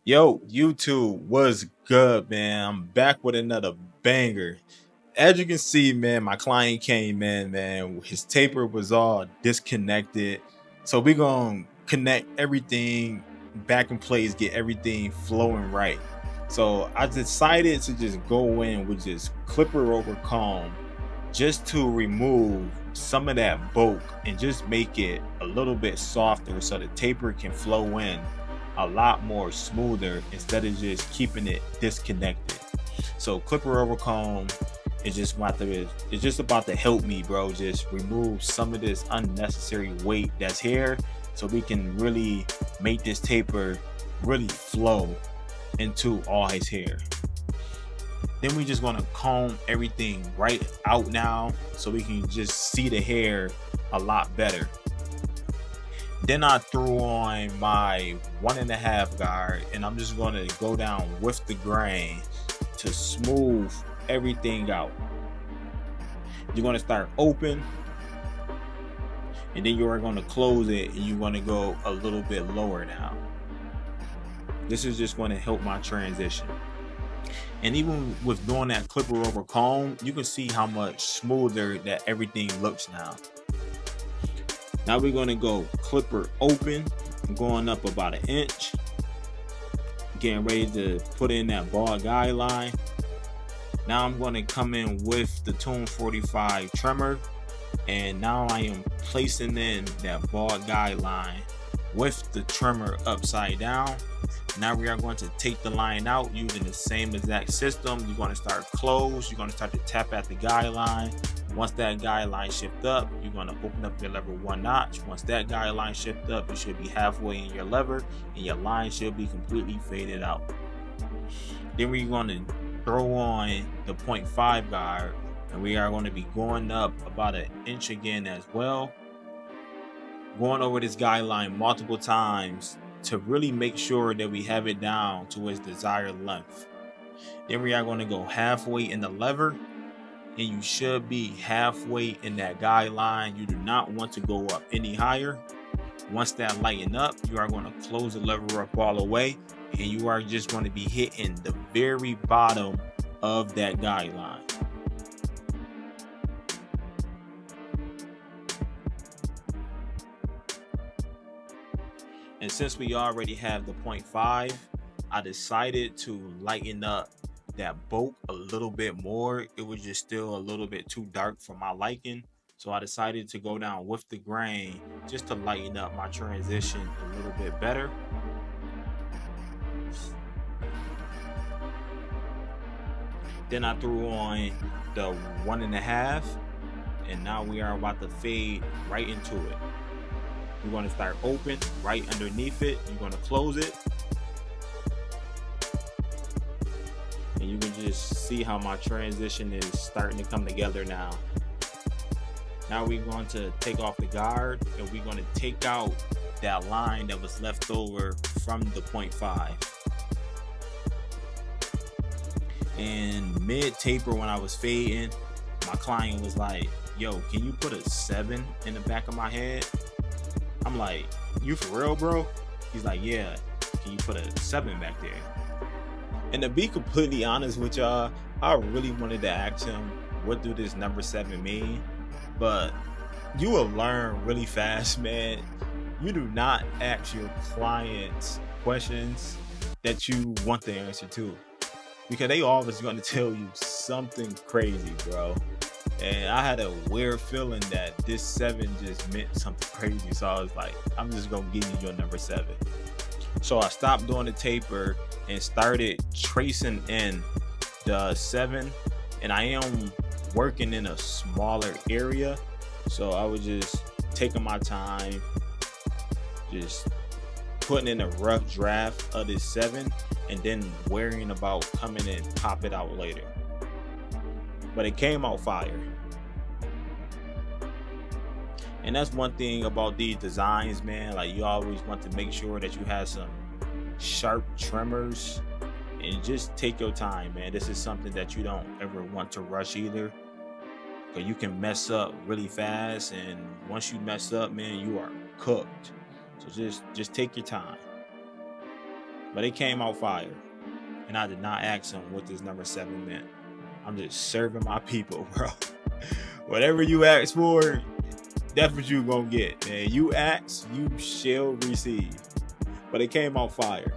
Yo, YouTube, was good, man? I'm back with another banger. As you can see, man, my client came in, man. His taper was all disconnected. So we're gonna connect everything back in place, get everything flowing right. So I decided to just go in with just clipper over comb just to remove some of that bulk and just make it a little bit softer so the taper can flow in a lot more smoother instead of just keeping it disconnected. So clipper over comb is just about to help me, bro. Just remove some of this unnecessary weight that's here so we can really make this taper really flow into all his hair. Then we just gonna comb everything right out now so we can just see the hair a lot better. Then I threw on my 1.5 guard and I'm just gonna go down with the grain to smooth everything out. You're gonna start open and then you are gonna close it and you're gonna go a little bit lower now. This is just gonna help my transition. And even with doing that clipper over comb, you can see how much smoother that everything looks now. Now we're gonna go clipper open, going up about 1 inch, getting ready to put in that bald guideline. Now I'm going to come in with the Tune 45 trimmer, and now I am placing in that bald guideline with the trimmer upside down. Now we are going to take the line out using the same exact system. You're going to start close. You're going to start to tap at the guideline. Once that guideline shift up, you're going to open up your lever 1 notch. Once that guideline shift up, you should be halfway in your lever and your line should be completely faded out. Then we're going to throw on the 0.5 guard, and we are going to be going up about 1 inch again as well. Going over this guideline multiple times to really make sure that we have it down to its desired length. Then we are going to go halfway in the lever, and you should be halfway in that guideline. You do not want to go up any higher. Once that lighten up, you are going to close the lever up all the way, and you are just going to be hitting the very bottom of that guideline. And since we already have the 0.5, I decided to lighten up that bulk a little bit more. It was just still a little bit too dark for my liking. So I decided to go down with the grain just to lighten up my transition a little bit better. Then I threw on the 1.5, and now we are about to fade right into it. You're going to start open right underneath it. You're going to close it. And you can just see how my transition is starting to come together now. Now we're going to take off the guard, and we're going to take out that line that was left over from the 0.5. And mid taper, when I was fading, my client was like, yo, can you put a 7 in the back of my head? I'm like, you for real, bro? He's like, yeah, can you put a 7 back there? And to be completely honest with y'all, I really wanted to ask him, what do this number 7 mean? But you will learn really fast, man. You do not ask your clients questions that you want the answer to, because they always going to tell you something crazy, bro. And I had a weird feeling that this 7 just meant something crazy. So I was like, I'm just going to give you your number 7. So I stopped doing the taper and started tracing in the 7. And I am working in a smaller area. So I was just taking my time, just putting in a rough draft of this 7, and then worrying about coming and pop it out later. But it came out fire. And that's one thing about these designs, man. Like, you always want to make sure that you have some sharp trimmers, and just take your time, man. This is something that you don't ever want to rush either, because you can mess up really fast, and once you mess up, man, you are cooked. So just take your time. but it came out fire. And I did not ask him what this number 7 meant. I'm just serving my people, bro. Whatever you ask for, that's what you gonna get, man. You ask, you shall receive. But it came out fire.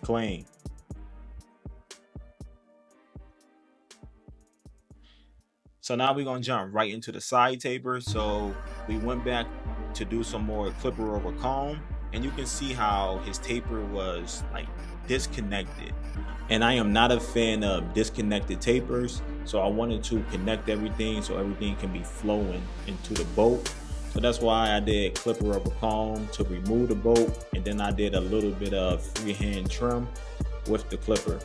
Clean. So now we're gonna jump right into the side taper. So we went back to do some more clipper over comb, and you can see how his taper was like disconnected. And I am not a fan of disconnected tapers, so I wanted to connect everything so everything can be flowing into the bolt. So that's why I did clipper over comb to remove the bolt, and then I did a little bit of freehand trim with the clipper.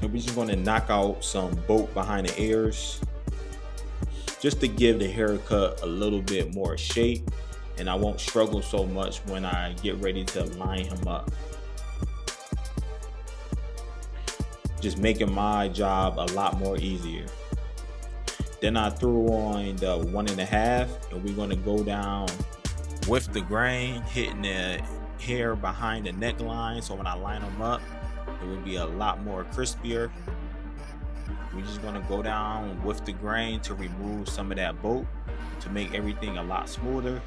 And we're just going to knock out some bolt behind the ears just to give the haircut a little bit more shape, and I won't struggle so much when I get ready to line him up. Just making my job a lot more easier. Then I threw on the 1.5, and we're going to go down with the grain, hitting the hair behind the neckline, so when I line them up, it would be a lot more crispier. We're just going to go down with the grain to remove some of that bolt to make everything a lot smoother.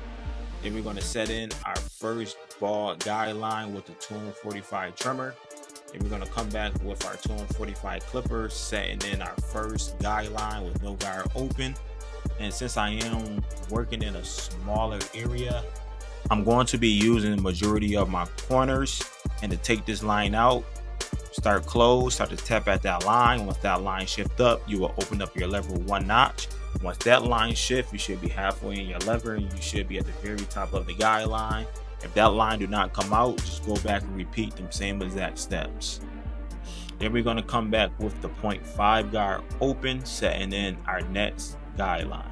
Then we're going to set in our first bald guideline with the 245 trimmer. Then we're going to come back with our 245 clipper, setting in our first guideline with no guard open. And since I am working in a smaller area, I'm going to be using the majority of my corners. And to take this line out, start close, start to tap at that line. Once that line shift up, you will open up your lever 1 notch. Once that line shift, you should be halfway in your lever, and you should be at the very top of the guideline. If that line do not come out, just go back and repeat them same exact steps. Then we're going to come back with the 0.5 guard open, setting in our next guideline.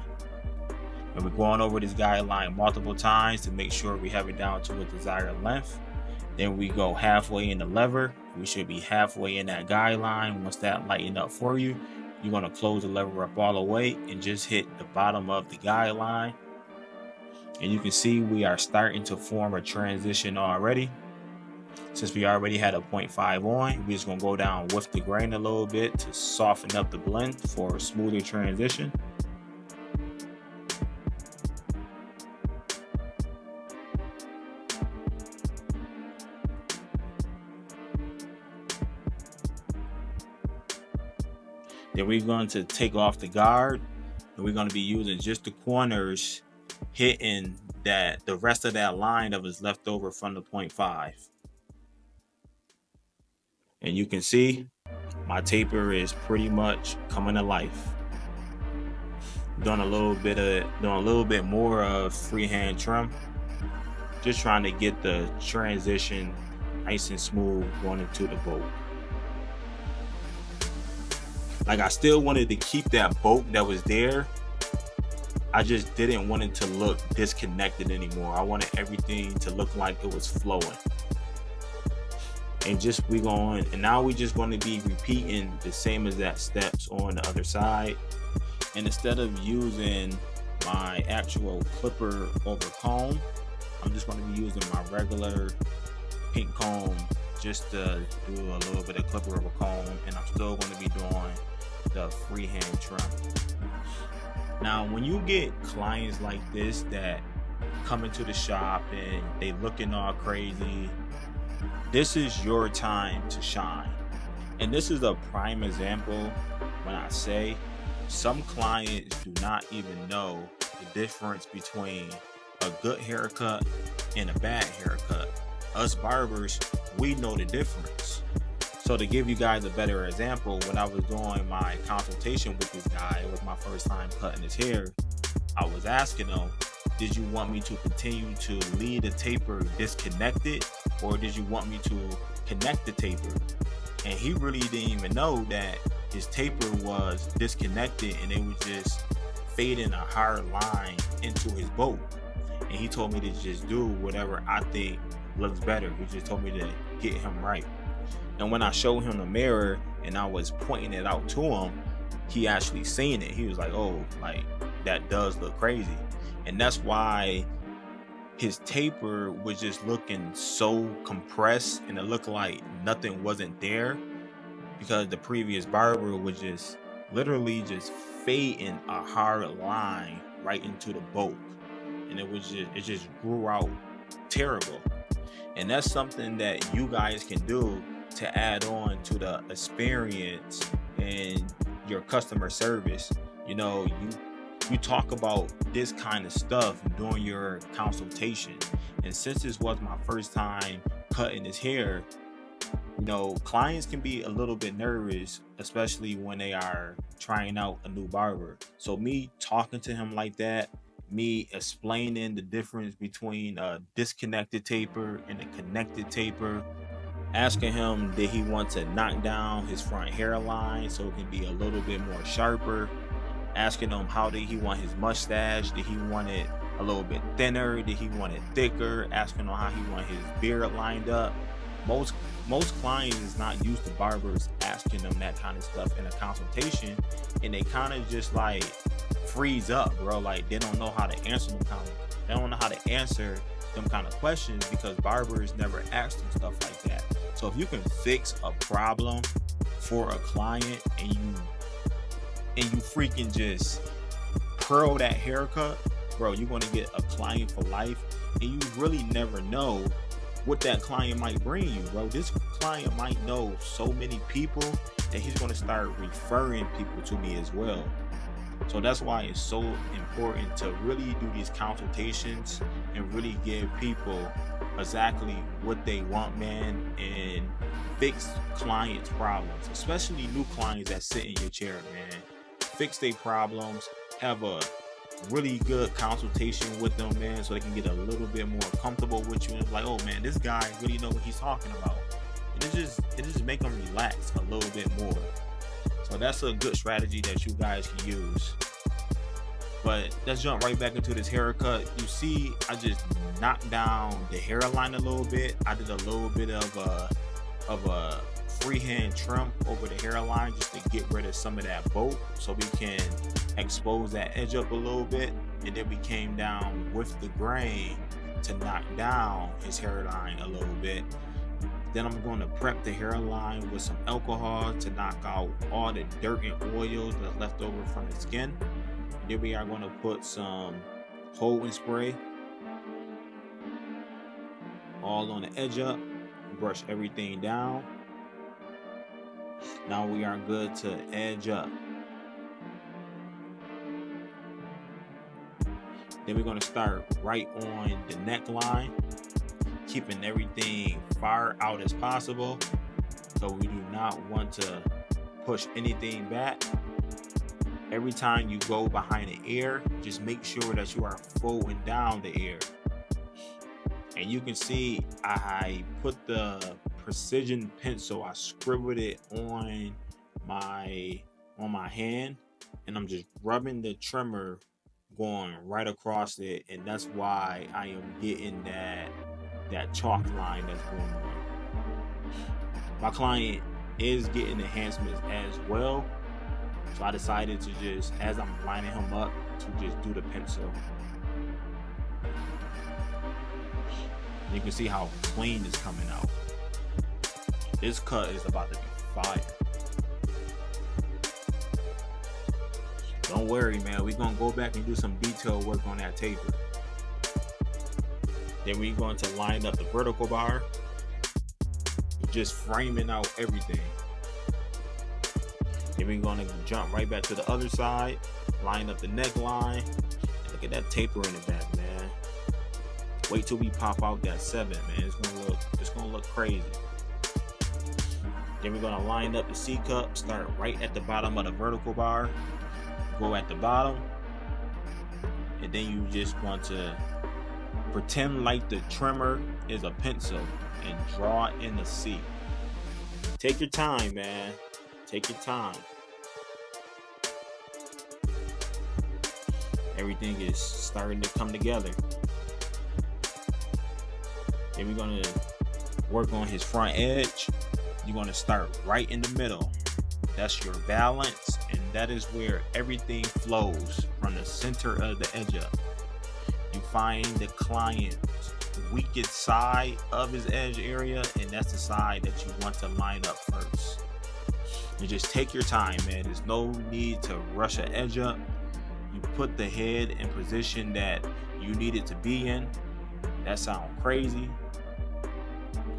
And we're going over this guideline multiple times to make sure we have it down to a desired length. Then we go halfway in the lever. We should be halfway in that guideline. Once that lighten up for you, you're going to close the lever up all the way and just hit the bottom of the guideline. And you can see we are starting to form a transition already. Since we already had a 0.5 on, we're just going to go down with the grain a little bit to soften up the blend for a smoother transition. Then we're going to take off the guard, and we're going to be using just the corners, hitting the rest of that line that was left over from the 0.5. And you can see my taper is pretty much coming to life. Doing a little bit more of freehand trim, just trying to get the transition nice and smooth going into the bolt. Like, I still wanted to keep that bolt that was there. I just didn't want it to look disconnected anymore. I wanted everything to look like it was flowing. And now we're just going to be repeating the same exact steps on the other side. And instead of using my actual clipper over comb, I'm just going to be using my regular pink comb just to do a little bit of clipper over comb. And I'm still going to be doing the freehand trim. Now, when you get clients like this that come into the shop and they looking all crazy, this is your time to shine. And this is a prime example when I say some clients do not even know the difference between a good haircut and a bad haircut. Us barbers, we know the difference. So to give you guys a better example, when I was doing my consultation with this guy, it was my first time cutting his hair, I was asking him, did you want me to continue to leave the taper disconnected, or did you want me to connect the taper? And he really didn't even know that his taper was disconnected and it was just fading a hard line into his bolt. And he told me to just do whatever I think looks better. He just told me to get him right. And when I showed him the mirror and I was pointing it out to him, he actually seen it. He was like, oh, like that does look crazy. And that's why his taper was just looking so compressed and it looked like nothing wasn't there, because the previous barber was just literally just fading a hard line right into the bulk, and it just grew out terrible. And that's something that you guys can do to add on to the experience and your customer service. You know, you talk about this kind of stuff during your consultation. And since this was my first time cutting his hair, you know, clients can be a little bit nervous, especially when they are trying out a new barber. So me talking to him like that, me explaining the difference between a disconnected taper and a connected taper, asking him did he want to knock down his front hairline so it can be a little bit more sharper, asking him how did he want his mustache, did he want it a little bit thinner, did he want it thicker, asking him how he want his beard lined up. Most clients is not used to barbers asking them that kind of stuff in a consultation, and they kind of just like freeze up, bro. Like they don't know how to answer they don't know how to answer them kind of questions, because barbers never ask them stuff like that. So if you can fix a problem for a client and you freaking just curl that haircut, bro, you're gonna get a client for life, and you really never know what that client might bring you, bro. This client might know so many people that he's gonna start referring people to me as well. So that's why it's so important to really do these consultations and really give people exactly what they want, man, and fix clients' problems, especially new clients that sit in your chair, man. Fix their problems, have a really good consultation with them, man, so they can get a little bit more comfortable with you and like, oh man, this guy really know what he's talking about. And it just make them relax a little bit more. So that's a good strategy that you guys can use. But let's jump right back into this haircut. You see, I just knocked down the hairline a little bit. I did a little bit of a freehand trim over the hairline just to get rid of some of that bulk, so we can expose that edge up a little bit. And then we came down with the grain to knock down his hairline a little bit. Then I'm going to prep the hairline with some alcohol to knock out all the dirt and oils that's left over from the skin. Then we are going to put some holding spray all on the edge up, brush everything down. Now we are good to edge up. Then we're going to start right on the neckline, keeping everything far out as possible. So we do not want to push anything back. Every time you go behind the ear, just make sure that you are folding down the ear. And you can see I put the precision pencil, I scribbled it on my hand, and I'm just rubbing the trimmer going right across it, and that's why I am getting that chalk line that's going on. My client is getting enhancements as well, so I decided to just, as I'm lining him up, to just do the pencil. You can see how clean it's coming out. This cut is about to be fire. Don't worry, man. We're going to go back and do some detail work on that taper. Then we're going to line up the vertical bar. Just framing out everything. Then we're going to jump right back to the other side. Line up the neckline. Look at that taper in the back, man. Wait till we pop out that 7, man. It's gonna look crazy. Then we're gonna line up the C cup. Start right at the bottom of the vertical bar. Go at the bottom, and then you just want to pretend like the trimmer is a pencil and draw in the C. Take your time, man. Take your time. Everything is starting to come together. Then we're gonna work on his front edge. You're going to start right in the middle. That's your balance, and that is where everything flows from the center of the edge up. You find the client's weakest side of his edge area, and that's the side that you want to line up first. You just take your time, man. There's no need to rush an edge up. You put the head in position that you need it to be in. That sounds crazy,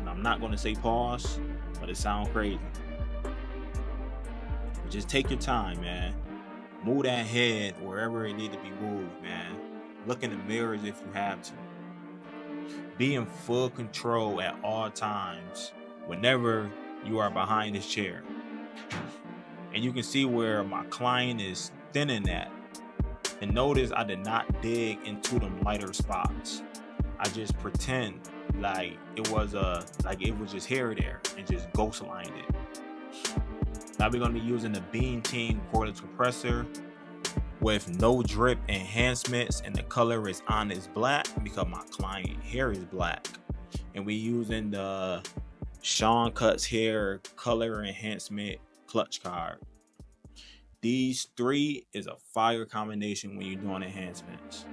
and I'm not going to say pause, but it sounds crazy. But just take your time, man. Move that head wherever it needs to be moved, man. Look in the mirrors if you have to. Be in full control at all times whenever you are behind this chair. And you can see where my client is thinning at. And notice I did not dig into them lighter spots. I just pretend like it was just hair there and just ghost lined it. Now we're going to be using the Beam Team cordless compressor with no drip enhancements, and the color is honest black because my client hair is black. And we're using the Sean Cuts Hair color enhancement clutch card. These three is a fire combination when you're doing enhancements.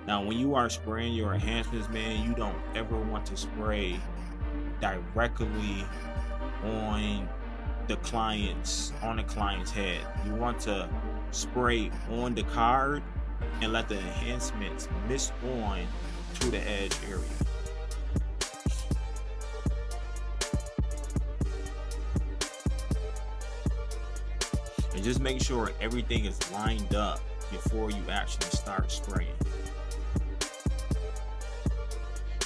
Now, when you are spraying your enhancements, man, you don't ever want to spray directly on the client's head. You want to spray on the card and let the enhancements mist on to the edge area. And just make sure everything is lined up before you actually start spraying.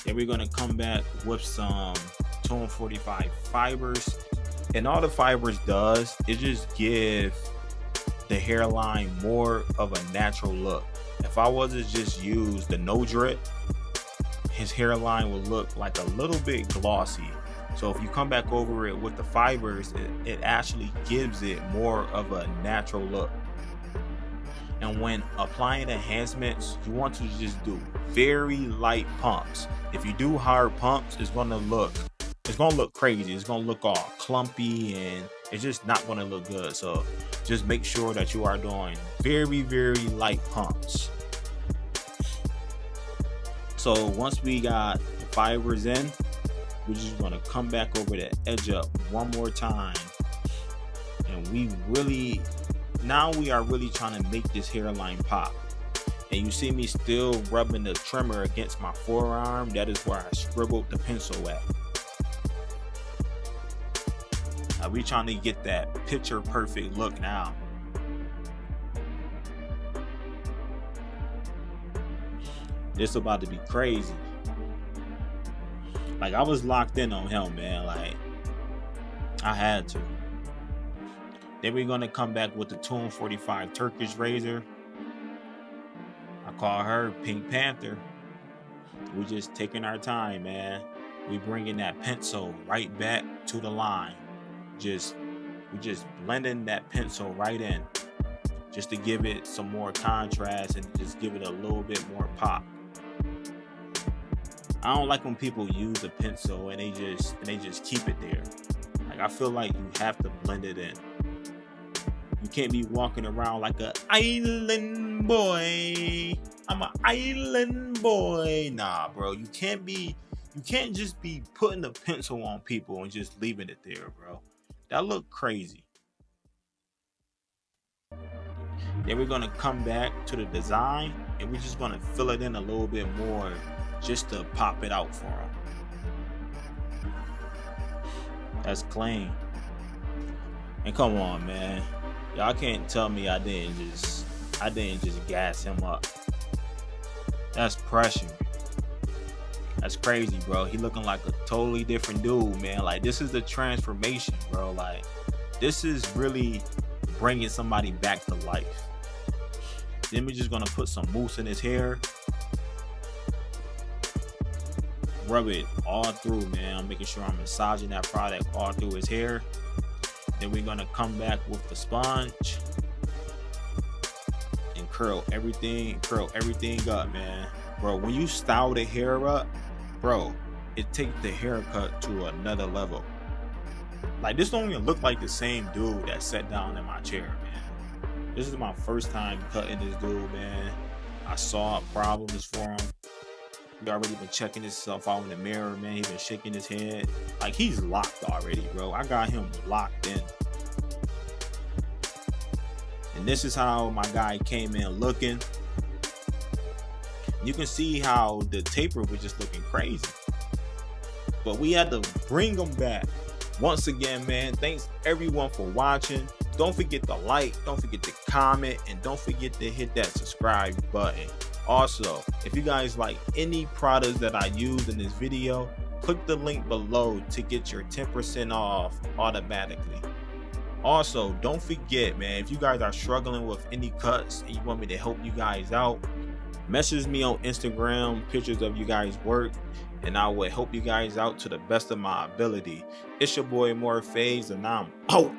Then we're going to come back with some Tone 45 fibers. And all the fibers does is just give the hairline more of a natural look. If I was to just use the no drip, his hairline would look like a little bit glossy. So if you come back over it with the fibers, it actually gives it more of a natural look. And when applying enhancements, you want to just do very light pumps. If you do hard pumps, it's gonna look crazy. It's gonna look all clumpy, and it's just not gonna look good. So just make sure that you are doing very, very light pumps. So once we got the fibers in, we're just gonna come back over the edge up one more time. And we are really trying to make this hairline pop. And you see me still rubbing the trimmer against my forearm. That is where I scribbled the pencil at. Now we trying to get that picture perfect look now. This about to be crazy. Like, I was locked in on him, man. Like, I had to. Then we're gonna come back with the Tone 45 Turkish razor. I call her Pink Panther. We just taking our time, man. We bringing that pencil right back to the line. We just blending that pencil right in, just to give it some more contrast and just give it a little bit more pop. I don't like when people use a pencil and they just keep it there. Like, I feel like you have to blend it in. You can't be walking around like an island boy. I'm an island boy. Nah, bro. You can't just be putting the pencil on people and just leaving it there, bro. That look crazy. Then we're gonna come back to the design, and we're just gonna fill it in a little bit more just to pop it out for them. That's clean. And come on, man. Y'all can't tell me I didn't just gas him up. That's pressure. That's crazy, bro. He looking like a totally different dude, man. Like, this is the transformation, bro. Like, this is really bringing somebody back to life. Then we're just gonna put some mousse in his hair. Rub it all through, man. I'm making sure I'm massaging that product all through his hair. Then we're gonna come back with the sponge and curl everything up, man. Bro, when you style the hair up, bro, it takes the haircut to another level. Like, this don't even look like the same dude that sat down in my chair, man. This is my first time cutting this dude, man. I saw problems for him. He already been checking himself out in the mirror, man. He been shaking his head. Like, he's locked already, bro. I got him locked in. And this is how my guy came in looking. You can see how the taper was just looking crazy. But we had to bring him back. Once again, man, thanks everyone for watching. Don't forget to like, don't forget to comment, and don't forget to hit that subscribe button. Also, if you guys like any products that I use in this video, click the link below to get your 10% off automatically. Also, don't forget, man, if you guys are struggling with any cuts and you want me to help you guys out, message me on Instagram, pictures of you guys' work, and I will help you guys out to the best of my ability. It's your boy Morphaze, and I'm out.